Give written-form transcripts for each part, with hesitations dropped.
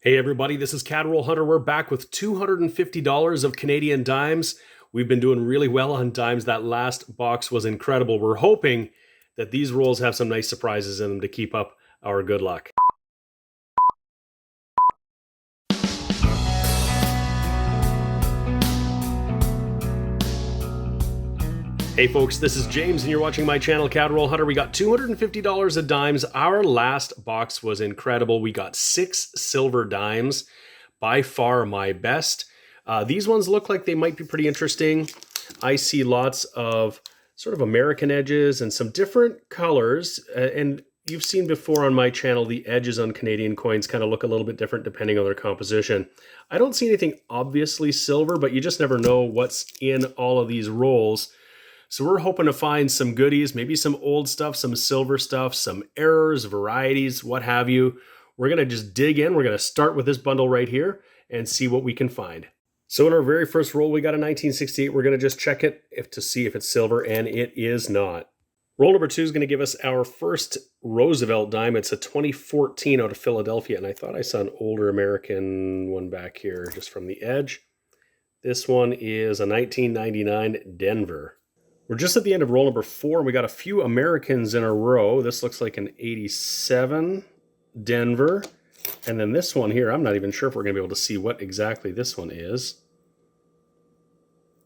Hey everybody, this is Coinroll Hunter. We're back with $250 of Canadian dimes. We've been doing really well on dimes. That last box was incredible. We're hoping that these rolls have some nice surprises in them to keep up our good luck. Hey folks, this is James and you're watching my channel, Coinroll Hunter. We got $250 of dimes. Our last box was incredible. We got 6 silver dimes, by far my best. These ones look like they might be pretty interesting. I see lots of sort of American edges and some different colors. And you've seen before on my channel, the edges on Canadian coins kind of look a little bit different depending on their composition. I don't see anything obviously silver, but you just never know what's in all of these rolls. So we're hoping to find some goodies, maybe some old stuff, some silver stuff, some errors, varieties, what have you. We're going to just dig in. We're going to start with this bundle right here and see what we can find. So in our very first roll, we got a 1968. We're going to just check it to see if it's silver, and it is not. Roll number 2 is going to give us our first Roosevelt dime. It's a 2014 out of Philadelphia, and I thought I saw an older American one back here just from the edge. This one is a 1999 Denver. We're just at the end of roll number 4, and we got a few Americans in a row. This looks like an 87 Denver. And then this one here, I'm not even sure if we're going to be able to see what exactly this one is.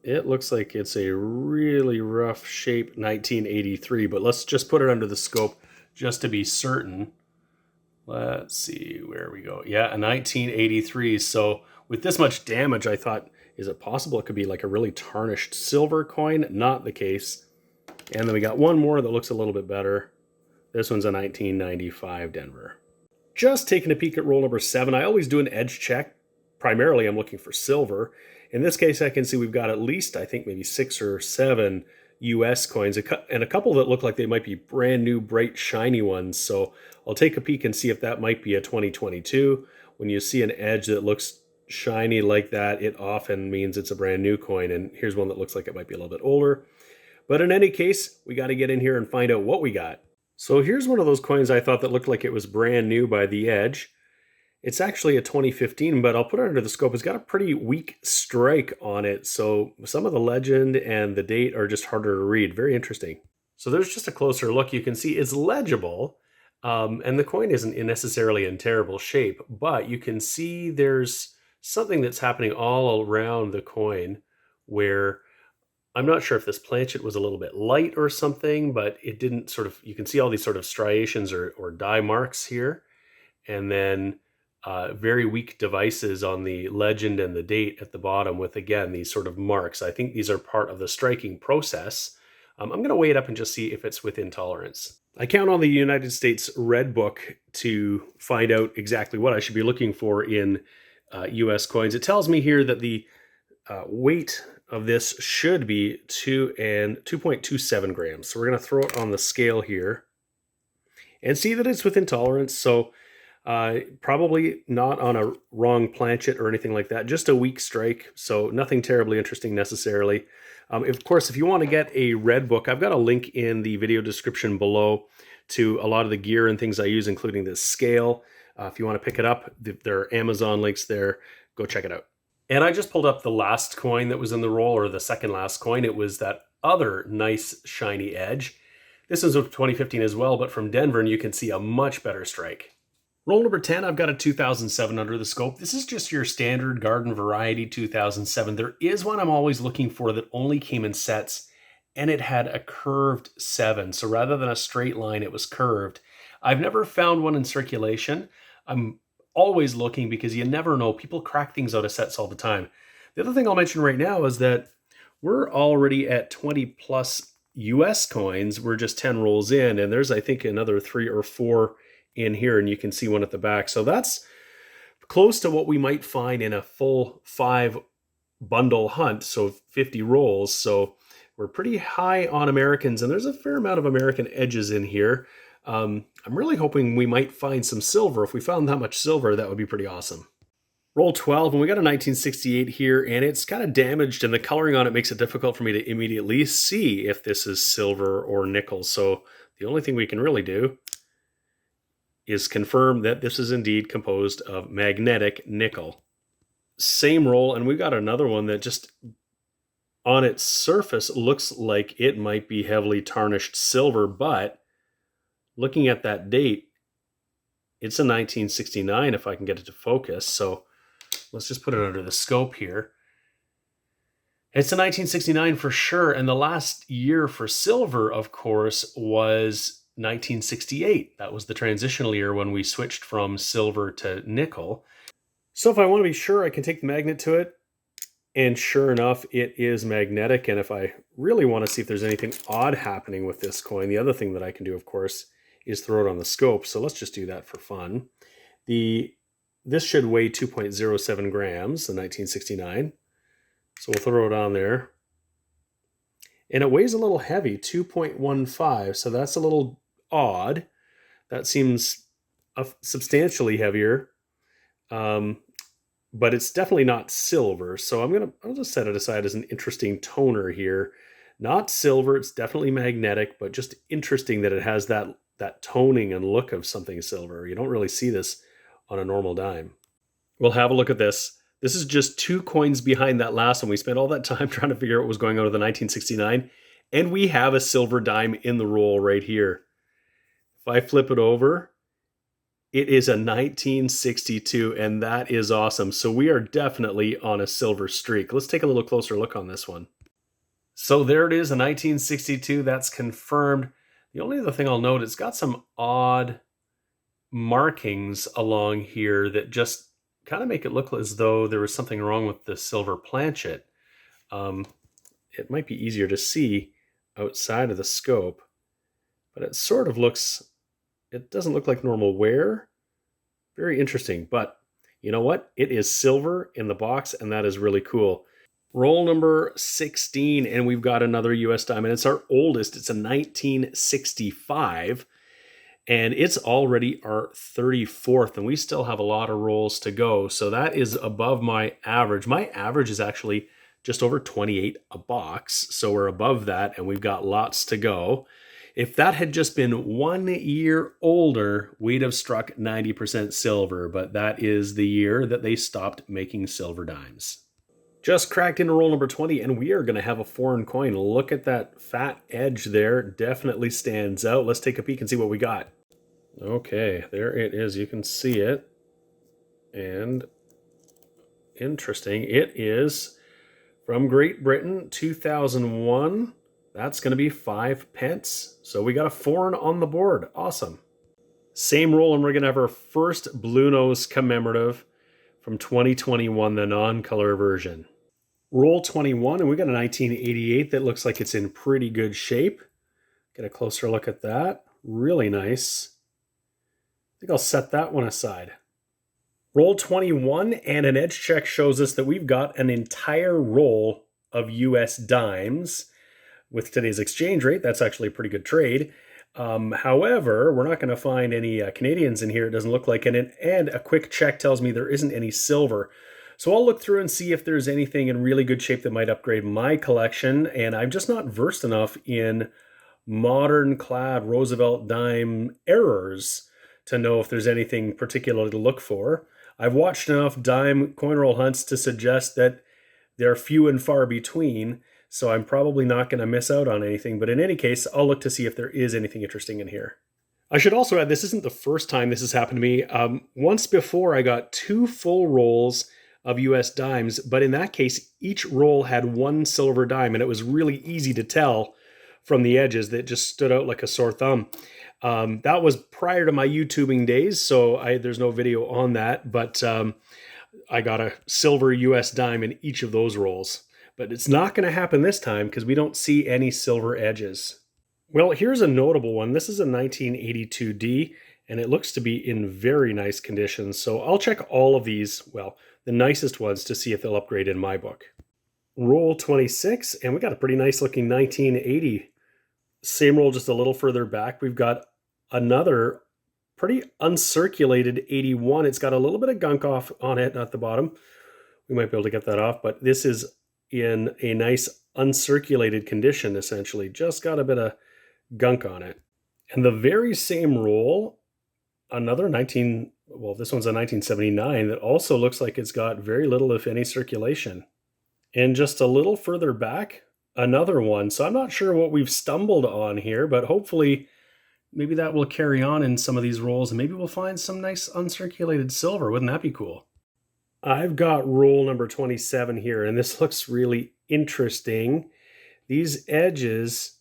It looks like it's a really rough shape 1983, but let's just put it under the scope just to be certain. Let's see, where we go. Yeah, a 1983. So with this much damage, I thought, is it possible it could be like a really tarnished silver coin? Not the case. And then we got one more that looks a little bit better. This one's a 1995 Denver. Just taking a peek at roll number 7. I always do an edge check. Primarily, I'm looking for silver. In this case, I can see we've got at least, I think, maybe 6 or 7 US coins, and a couple that look like they might be brand new, bright, shiny ones. So I'll take a peek and see if that might be a 2022. When you see an edge that looks shiny like that, it often means it's a brand new coin. And here's one that looks like it might be a little bit older. But in any case, we got to get in here and find out what we got. So here's one of those coins I thought that looked like it was brand new by the edge. It's actually a 2015, but I'll put it under the scope. It's got a pretty weak strike on it, so some of the legend and the date are just harder to read. Very interesting. So there's just a closer look. You can see it's legible, and the coin isn't necessarily in terrible shape, but you can see there's something that's happening all around the coin where I'm not sure if this planchet was a little bit light or something, but it didn't sort of, you can see all these sort of striations or die marks here, and then very weak devices on the legend and the date at the bottom with, again, these sort of marks. I think these are part of the striking process. I'm going to weigh it up and just see if it's within tolerance. I count on the United States Red Book to find out exactly what I should be looking for in US coins. It tells me here that the weight of this should be 2.27 grams. So we're going to throw it on the scale here and see that it's within tolerance. So probably not on a wrong planchet or anything like that, just a weak strike, so nothing terribly interesting necessarily. Of course, if you want to get a red book, I've got a link in the video description below to a lot of the gear and things I use, including this scale. If you want to pick it up, there are Amazon links there. Go check it out. And I just pulled up the last coin that was in the roll, or the second last coin. It was that other nice shiny edge. This is of 2015 as well, but from Denver, and you can see a much better strike. Roll number 10, I've got a 2007 under the scope. This is just your standard garden variety 2007. There is one I'm always looking for that only came in sets, and it had a curved 7. So rather than a straight line, it was curved. I've never found one in circulation. I'm always looking because you never know. People crack things out of sets all the time. The other thing I'll mention right now is that we're already at 20 plus US coins. We're just 10 rolls in, and there's, I think, another 3 or 4 in here, and you can see one at the back. So that's close to what we might find in a full 5 bundle hunt, so 50 rolls. So we're pretty high on Americans, and there's a fair amount of American edges in here. I'm really hoping we might find some silver. If we found that much silver, that would be pretty awesome. Roll 12, and we got a 1968 here, and it's kind of damaged, and the coloring on it makes it difficult for me to immediately see if this is silver or nickel. So the only thing we can really do is confirmed that this is indeed composed of magnetic nickel. Same roll, and we got another one that just on its surface looks like it might be heavily tarnished silver, but looking at that date, it's a 1969 if I can get it to focus. So let's just put it under the scope here. It's a 1969 for sure, and the last year for silver, of course, was 1968. That was the transitional year when we switched from silver to nickel. So if I want to be sure, I can take the magnet to it, and sure enough, it is magnetic. And if I really want to see if there's anything odd happening with this coin, the other thing that I can do, of course, is throw it on the scope. So let's just do that for fun. This should weigh 2.07 grams, the 1969. So we'll throw it on there. And it weighs a little heavy, 2.15. So that's a little odd. That seems substantially heavier. But it's definitely not silver. So I'll just set it aside as an interesting toner here. Not silver, it's definitely magnetic, but just interesting that it has that toning and look of something silver. You don't really see this on a normal dime. We'll have a look at this. This is just 2 coins behind that last one. We spent all that time trying to figure out what was going on with the 1969, and we have a silver dime in the roll right here. If I flip it over, it is a 1962, and that is awesome. So we are definitely on a silver streak. Let's take a little closer look on this one. So there it is, a 1962. That's confirmed. The only other thing I'll note, it's got some odd markings along here that just kind of make it look as though there was something wrong with the silver planchet. It might be easier to see outside of the scope, but it sort of looks, it doesn't look like normal wear. Very interesting, but you know what? It is silver in the box, and that is really cool. Roll number 16, and we've got another US diamond. It's our oldest. It's a 1965. And it's already our 34th, and we still have a lot of rolls to go. So that is above my average. My average is actually just over 28 a box. So we're above that, and we've got lots to go. If that had just been 1 year older, we'd have struck 90% silver, but that is the year that they stopped making silver dimes. Just cracked into roll number 20, and we are going to have a foreign coin. Look at that fat edge there. Definitely stands out. Let's take a peek and see what we got. Okay, there it is. You can see it. And interesting. It is from Great Britain, 2001. That's going to be 5 pence. So we got a foreign on the board. Awesome. Same roll, and we're going to have our first Blue Nose commemorative from 2021, the non-color version. Roll 21, and we got a 1988 that looks like it's in pretty good shape. Get a closer look at that. Really nice. I think I'll set that one aside. Roll 21, and an edge check shows us that we've got an entire roll of US dimes. With today's exchange rate, that's actually a pretty good trade. However, we're not going to find any Canadians in here, it doesn't look like, and a quick check tells me there isn't any silver. So I'll look through and see if there's anything in really good shape that might upgrade my collection, and I'm just not versed enough in modern clad Roosevelt dime errors to know if there's anything particular to look for. I've watched enough dime coin roll hunts to suggest that they're few and far between, so I'm probably not going to miss out on anything. But in any case, I'll look to see if there is anything interesting in here. I should also add, this isn't the first time this has happened to me. Once before, I got 2 full rolls of US dimes, but in that case, each roll had 1 silver dime, and it was really easy to tell from the edges that just stood out like a sore thumb. That was prior to my YouTubing days, so there's no video on that, but I got a silver US dime in each of those rolls. But it's not going to happen this time because we don't see any silver edges. Well, here's a notable one. This is a 1982D, and it looks to be in very nice condition. So I'll check all of these, well, the nicest ones, to see if they'll upgrade in my book. Roll 26, and we got a pretty nice looking 1980. Same roll, just a little further back. We've got another pretty uncirculated 81. It's got a little bit of gunk off on it at the bottom. We might be able to get that off, but this is in a nice uncirculated condition, essentially. Just got a bit of gunk on it. And the very same roll another well, this one's a 1979 that also looks like it's got very little, if any, circulation. And just a little further back, another one. So I'm not sure what we've stumbled on here, but hopefully maybe that will carry on in some of these rolls and maybe we'll find some nice uncirculated silver. Wouldn't that be cool? I've got roll number 27 here, and this looks really interesting. These edges,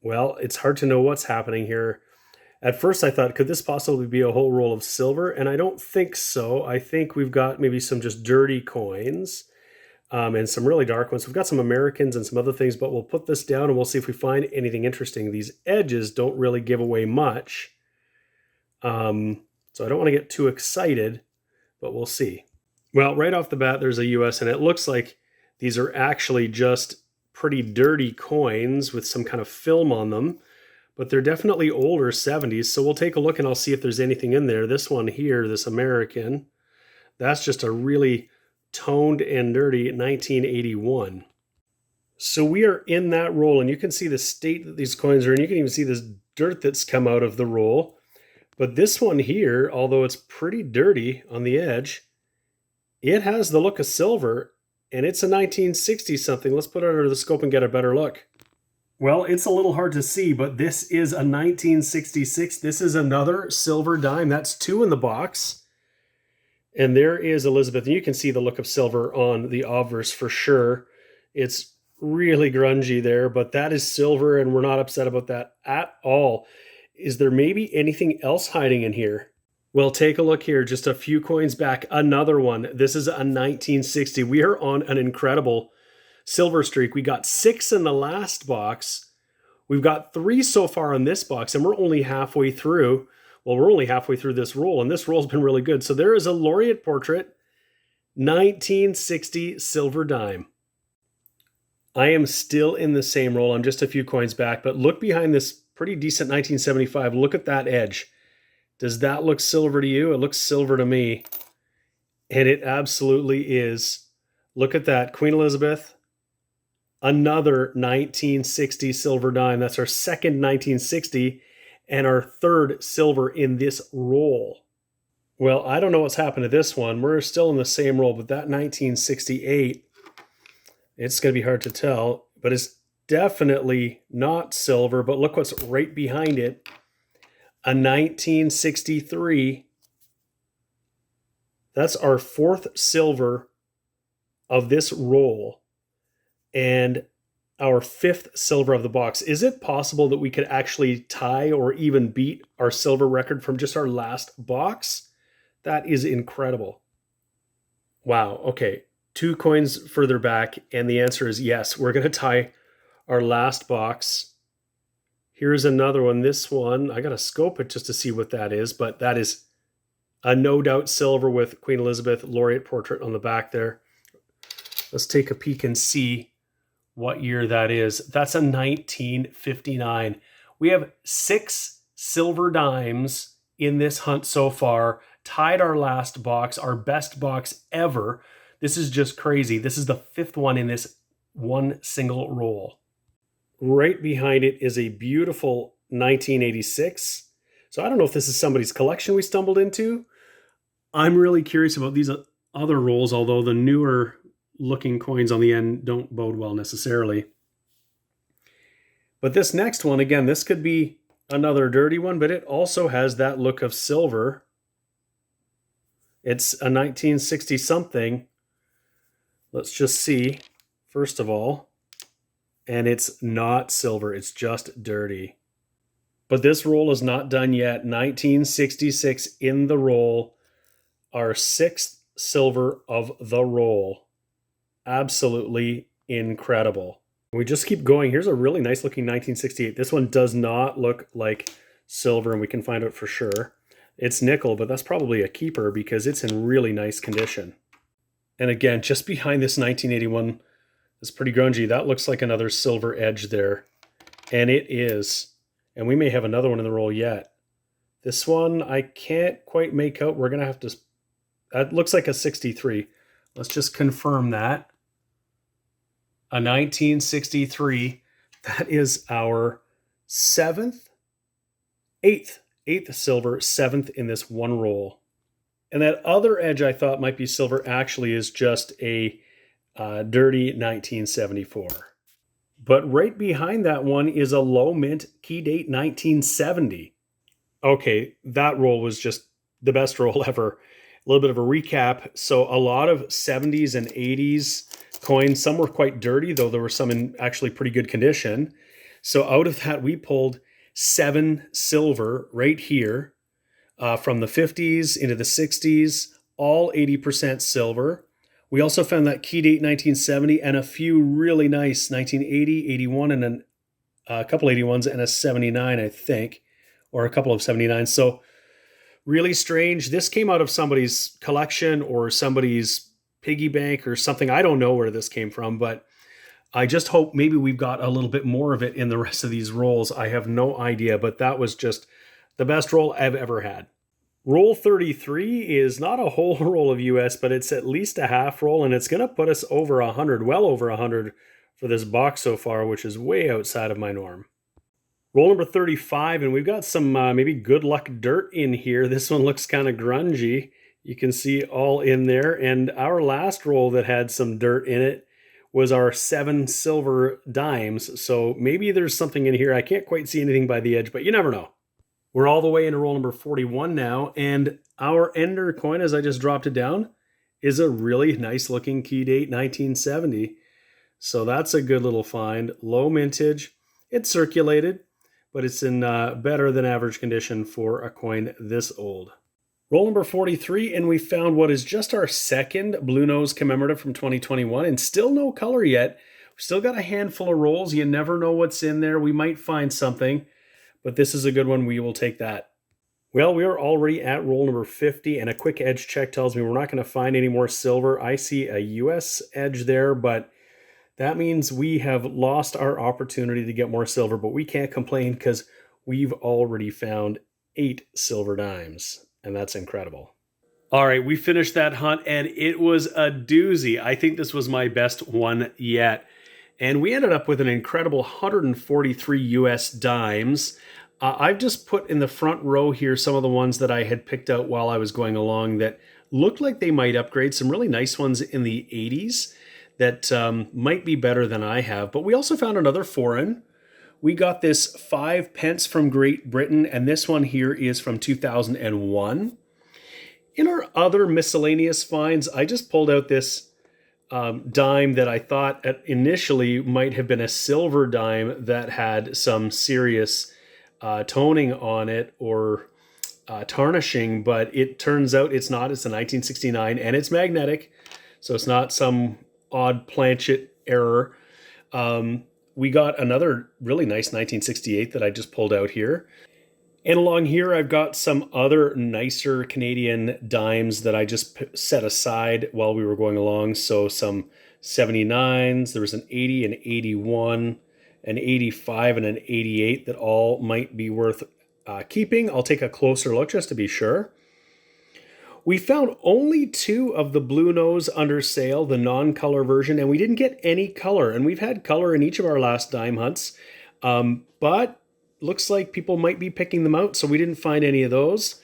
well, it's hard to know what's happening here. At first I thought, could this possibly be a whole roll of silver? And I don't think so. I think we've got maybe some just dirty coins and some really dark ones. We've got some Americans and some other things, but we'll put this down and we'll see if we find anything interesting. These edges don't really give away much. So I don't want to get too excited, but we'll see. Well, right off the bat, there's a US, and it looks like these are actually just pretty dirty coins with some kind of film on them, but they're definitely older 70s. So we'll take a look and I'll see if there's anything in there. This one here, this American, that's just a really toned and dirty 1981. So we are in that roll, and you can see the state that these coins are in. You can even see this dirt that's come out of the roll. But this one here, although it's pretty dirty on the edge, it has the look of silver, and it's a 1960 something. Let's put it under the scope and get a better look. Well, it's a little hard to see, but this is a 1966. This is another silver dime. That's two in the box. And there is Elizabeth. And you can see the look of silver on the obverse for sure. It's really grungy there, but that is silver, and we're not upset about that at all. Is there maybe anything else hiding in here? Well, take a look here. Just a few coins back. Another one. This is a 1960. We are on an incredible silver streak. We got 6 in the last box. We've got 3 so far in this box, and we're only halfway through. Well, we're only halfway through this roll, and this roll's been really good. So there is a laureate portrait, 1960 silver dime. I am still in the same roll. I'm just a few coins back, but look behind this pretty decent 1975. Look at that edge. Does that look silver to you? It looks silver to me. And it absolutely is. Look at that. Queen Elizabeth. Another 1960 silver dime. That's our second 1960 and our third silver in this roll. Well, I don't know what's happened to this one. We're still in the same roll, but that 1968, it's going to be hard to tell, but it's definitely not silver. But look what's right behind it. A 1963. That's our 4th silver of this roll and our 5th silver of the box. Is it possible that we could actually tie or even beat our silver record from just our last box? That is incredible. Wow. Okay. 2 coins further back, and the answer is yes. We're going to tie our last box. Here's another one. This one, I got to scope it just to see what that is, but that is a no doubt silver with Queen Elizabeth laureate portrait on the back there. Let's take a peek and see what year that is. That's a 1959. We have 6 silver dimes in this hunt so far, tied our last box, our best box ever. This is just crazy. This is the 5th one in this one single roll. Right behind it is a beautiful 1986. So I don't know if this is somebody's collection we stumbled into. I'm really curious about these other rolls, although the newer looking coins on the end don't bode well necessarily. But this next one, again, this could be another dirty one, but it also has that look of silver. It's a 1960 something. Let's just see, first of all. And it's not silver, it's just dirty. But this roll is not done yet. 1966 in the roll, our 6th silver of the roll. Absolutely incredible. We just keep going. Here's a really nice looking 1968. This one does not look like silver, and we can find out for sure. It's nickel, but that's probably a keeper because it's in really nice condition. And again, just behind this 1981, it's pretty grungy. That looks like another silver edge there. And it is. And we may have another one in the roll yet. This one, I can't quite make out. We're going to have to... That looks like a 63. Let's just confirm that. A 1963. That is our 8th 8th silver, 7th in this one roll. And that other edge I thought might be silver actually is just a dirty 1974. But right behind that one is a low mint key date 1970. Okay, that roll was just the best roll ever. A little bit of a recap. So a lot of 70s and 80s coins. Some were quite dirty, though there were some in actually pretty good condition. So out of that, we pulled 7 silver right here from the 50s into the 60s, all 80% silver. We also found that key date 1970 and a few really nice 1980, 81, and a couple 81s and a 79, I think, or a couple of 79s. So really strange. This came out of somebody's collection or somebody's piggy bank or something. I don't know where this came from, but I just hope maybe we've got a little bit more of it in the rest of these rolls. I have no idea, but that was just the best roll I've ever had. Roll 33 is not a whole roll of US, but it's at least a half roll, and it's going to put us over 100, well over 100 for this box so far, which is way outside of my norm. Roll number 35, and we've got some maybe good luck dirt in here. This one looks kind of grungy. You can see all in there. And our last roll that had some dirt in it was our 7 silver dimes. So maybe there's something in here. I can't quite see anything by the edge, but you never know. We're all the way into roll number 41 now. And our ender coin, as I just dropped it down, is a really nice looking key date 1970. So that's a good little find. Low mintage. It's circulated, but it's in better than average condition for a coin this old. Roll number 43, and we found what is just our second Blue Nose commemorative from 2021, and still no color yet. We've still got a handful of rolls. You never know what's in there. We might find something, but this is a good one. We will take that. Well, we are already at roll number 50, and a quick edge check tells me we're not going to find any more silver. I see a US edge there, but that means we have lost our opportunity to get more silver, but we can't complain because we've already found 8 silver dimes, and that's incredible. All right, we finished that hunt, and it was a doozy. I think this was my best one yet. And we ended up with an incredible 143 US dimes. I've just put in the front row here some of the ones that I had picked out while I was going along that looked like they might upgrade. Some really nice ones in the 80s. That might be better than I have. But we also found another foreign. We got this 5 pence from Great Britain, and this one here is from 2001. In our other miscellaneous finds, I just pulled out this dime that I thought initially might have been a silver dime that had some serious toning on it or tarnishing, but it turns out it's not. It's a 1969, and it's magnetic, so it's not some odd planchet error. We got another really nice 1968 that I just pulled out here. And along here, I've got some other nicer Canadian dimes that I just set aside while we were going along. So some 79s, there was an 80, an 81, an 85, and an 88 that all might be worth keeping. I'll take a closer look just to be sure. We found only 2 of the Blue Nose under sale, the non-color version, and we didn't get any color. And we've had color in each of our last dime hunts, but looks like people might be picking them out, so we didn't find any of those.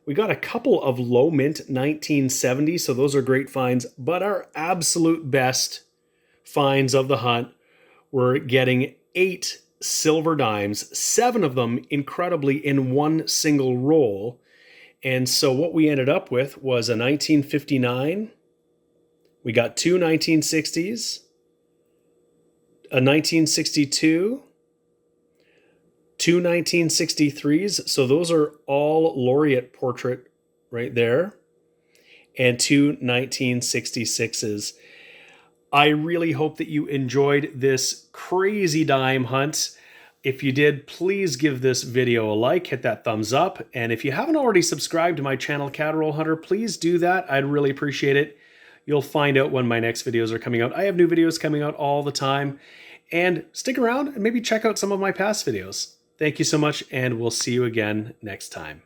We got a couple of low mint 1970, so those are great finds, but our absolute best finds of the hunt were getting 8 silver dimes, 7 of them incredibly in one single roll. And so what we ended up with was a 1959, we got 2 1960s, a 1962, 2 1963s, so those are all laureate portrait right there, and 2 1966s. I really hope that you enjoyed this crazy dime hunt. If you did, please give this video a like, hit that thumbs up, and if you haven't already subscribed to my channel, Coinroll Hunter, please do that. I'd really appreciate it. You'll find out when my next videos are coming out. I have new videos coming out all the time, and stick around and maybe check out some of my past videos. Thank you so much, and we'll see you again next time.